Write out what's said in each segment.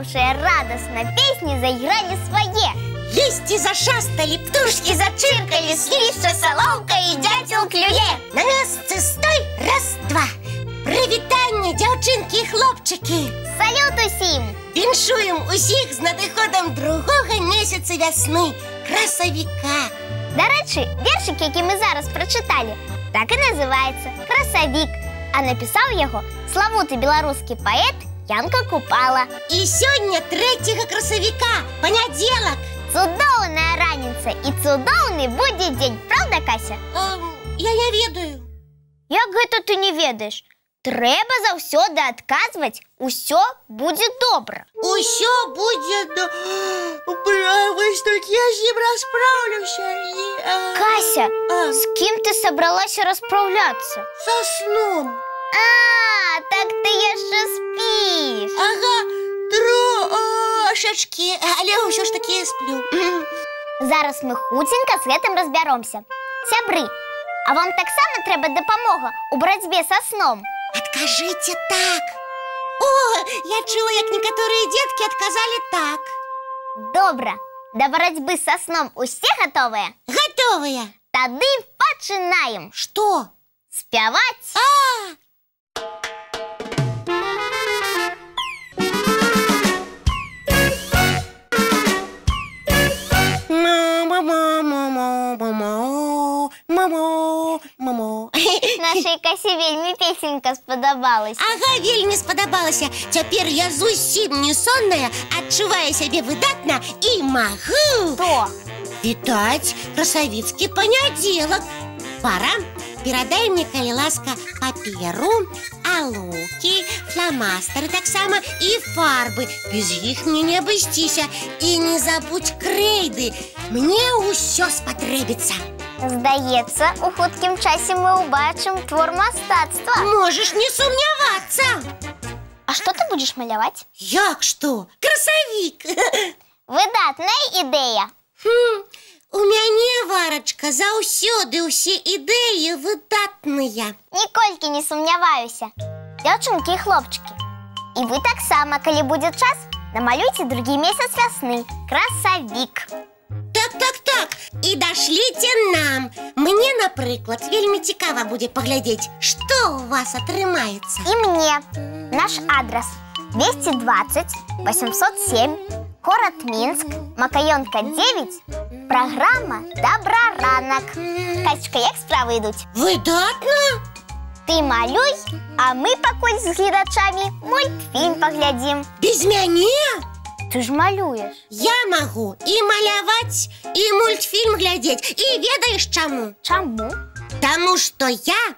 запевшие радостно песни, заиграли свое. Листья зашастали, птушки зачиркали, свища соломка и дятел клюе. На месте стой, раз-два. Привітання, дівчинки і хлопчики. Салют усім! Віншуємо усіх з надиходом другого місяця весни, красовіка. До речі, віршик, який ми зараз прочитали, так і називається «Красовік», а написав його славутий білоруський поет Янко Купала. І сьогодні 3 красовіка, понеділок. Цудовная раніця і цудовний буде день, правда, Кася? Я не ведаю. Як гэта ти не ведаєш? Треба заўсёды адказваць, усё будзе добра. Усё будет... Вось так я з ним расправлюся. Кася, з ким ти собралася розправляться? Со сном. Так ти яшчэ спіш. Ага, трошечки, але ўсё ж таки сплю. Зараз ми хуценька з гэтым разбяромся. Сябры, а вам таксама трэба дапамога у барацьбе са сном? Откажите так. О, я чула, як некаторыя детки отказали так. Добра, да барацьбы са сном усе гатовыя? Готовые. Тады пачынаем. Что? Спяваць. Нашай Касі вельмі песенька спадабалася. Ага, вельмі спадабалася. Цяпер я зусім не сонная, адчуваю сябе выдатна і магу. Што? Вітаць красавіцкі панядзелак. Пара, перадай мне, калі ласка, паперу, алоўкі, фламастары таксама і фарбы. Без іх мне не абысціся. І не забудь крэйды. Мне ўсё спатрэбіцца. Здаецца, у хуткім часе мы ўбачым твор мастацтва. Можаш не сумнявацца. А што ты будзеш маляваць? Як што? Красавік. Выдатная ідэя. У мяне, Варачка, заўсёды ўсе ідэі выдатныя. Ніколькі не сумняваюся. Дзяўчынкі і хлопчыкі, і вы таксама, калі будзе час, намалюйце другі месяц вясны – красавік. Так. І дашліце нам. Мне, напрыклад, вельмі цікава будзе паглядзець, што ў вас атрымаецца. І мне. Наш адрес 220 807, город Мінск, Макаёнка 9, праграма «Добраранак». Касечка, як справы ідуць? Выдатна! Ты малюй, а мы пакуль з гледачамі мультфільм паглядзім. Без мяне? Ты ж малюеш. Я магу і маляваць, і мультфільм глядзець. І ведаеш чаму? Чаму? Таму што я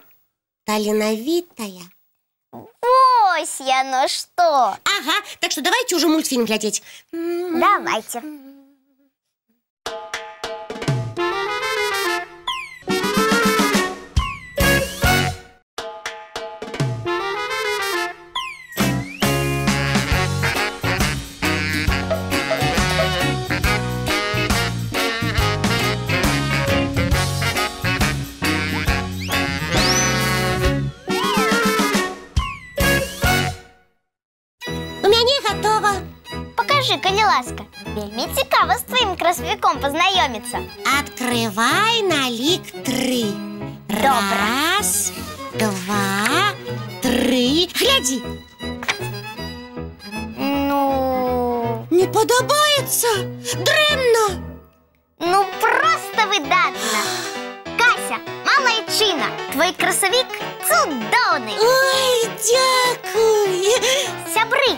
таленавітая. Вось яно што. Ага, так што давайте ўжо мультфільм глядзець. Давайте. Калі ласка, вельмі цікава з твоім красавіком пазнаёміцца. Открывай на лік 3. Добра. 1, 2, 3. Глядзі. Ну... Не падабаецца? Дрэнна. Ну, просто выдатна. Кася, малайчына, твой красавік цудоўны. Ой, дзякуй. Сябры,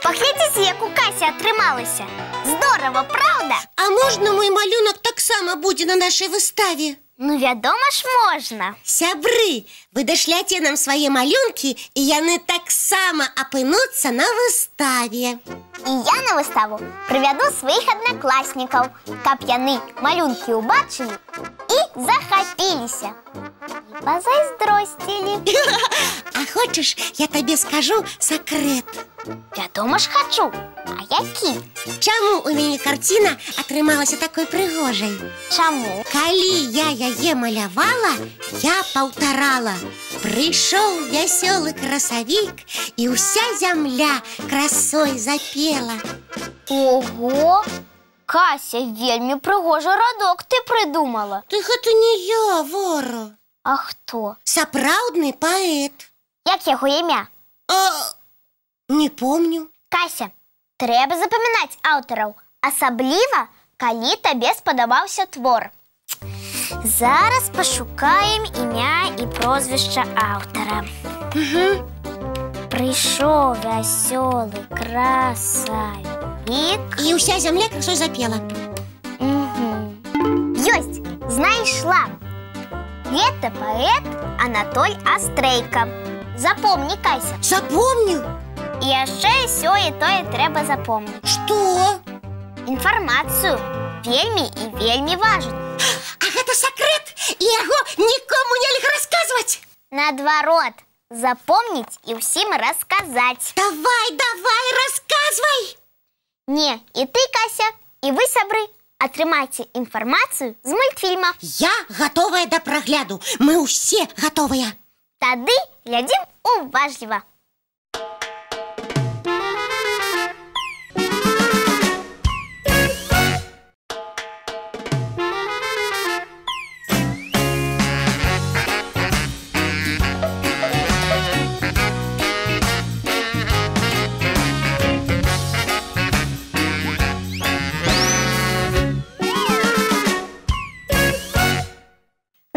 паглядзіце, як у Касі атрымалася. Здорава, правда? А можна мой малюнак таксама будзе на нашай выставе? Ну, вядома ж, можна. Сябры, вы дашляце нам свае малюнкі, і яны таксама апынуцца на выставе. І я на выставу прывяду сваіх аднакласнікаў, каб яны малюнкі ўбачылі і захапіліся. Пазайздросцілі. А хочаш, я табе скажу сакрэт? Вядома ж, хачу. А які? Чаму у мяне карціна атрымалася такой прыгожай? Чаму? Калі я яе малявала, я паўтарала. Пришел веселый красавик, и вся земля красой запела. Ого! Кася, вельмі пригожий радок ти придумала. Так это не я, Вора. А хто? Сапраўдны паэт. Як його ім'я? Не помню. Кася, трэба запамінаць аўтараў, асабліва, калі табе спадабаўся твор. Зараз пашукаем імя і прозвішча аўтара. Прыйшоў вясёлы красавік. И вся земля красой запела. Ёсць, знайшла. Гэта паэт Анатоль Астрейка. Запомні, Кася. Запомню. І яшчэ сёе тое трэба запомніць. Что? Інфармацыю вельмі і вельмі важна. А гэта сакрэт, і яго нікому нельга расказваць. Наадварот, запомніць і ўсім расказаць. Давай, расказвай. Не, і ты, Кася, і вы, сябры, атрымайце інфармацыю з мультфільма. Я готовая да прагляду. Мы ўсе готовыя. Тады глядзім уважліва.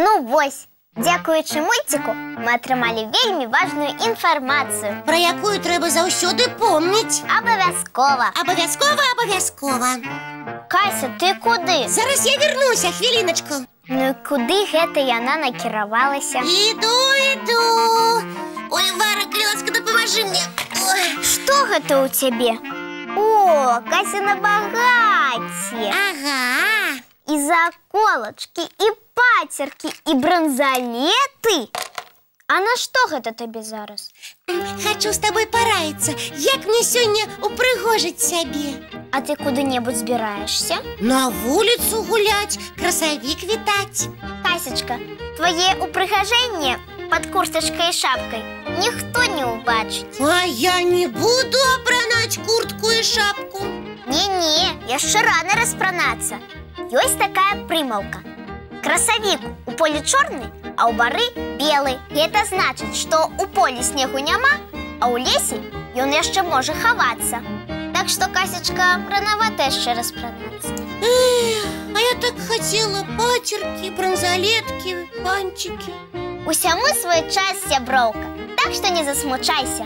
Ну вось, дзякуючы мульціку мы атрымалі вельмі важную інфармацыю. Пра якую трэба заўсёды помніць. Абавязкова. Абавязкова. Кася, ты куды? Зараз я вернуся, хвіліначку. Ну і куды гэта яна накіравалася? Іду. Ой, Вара, Калиласка, дапамажы мне. Што гэта ў цябе? О, Кася на багацце. Ага. І заколачкі, і пацеркі, і бранзалеты. А на што гэта табе зараз? Хачу з табой параіцца, як мне сёння упрыгожыць сябе. А ты куды-небудзь збіраешся? На вуліцу гуляць, красавік вітаць. Касечка, твае упрыгажэнне пад куртачкай і шапкай ніхто не ўбачыць. А я не буду апранаць куртку і шапку. Не-не, яшчэ рана распранацца. Ёсць такая прымаўка. Красавік у полі чорны, а ў бары белы. І гэта значыць, што ў полі снегу няма, а ў лесе ён яшчэ можа хавацца. Так што, Касечка, ранавата яшчэ распранацца. А я так хацела пацеркі, бранзалеткі, панчыкі. Усяму свой час, сяброўка, так што не засмучайся.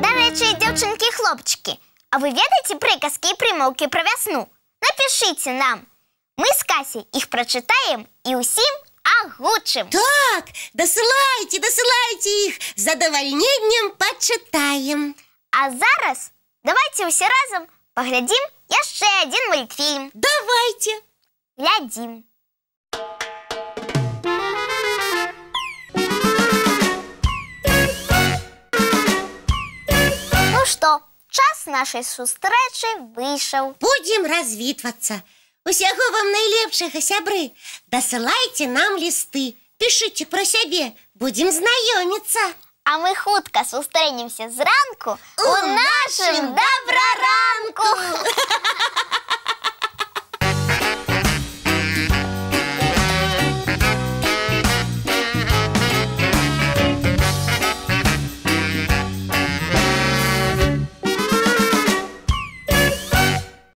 Дарэчы, дзяўчынкі і хлопчыкі, а вы ведаеце прыказкі і прымаўкі пра вясну? Напішыце нам. Мы з Касей іх прачытаем і ўсім агучым. Так, дасылайце іх, з задавальненнем пачытаем. А зараз давайце ўсе разам паглядзім яшчэ адзін мультфільм. Давайце. Глядзім. Ну што, час нашай сустрэчы выйшаў. Будзем развітвацца. Усяго вам найлепшага, сябры. Дасылайце нам лісты. Пішыце пра сябе. Будзем знаёміцца. А мы хутка сустрэнемся зранку у нашым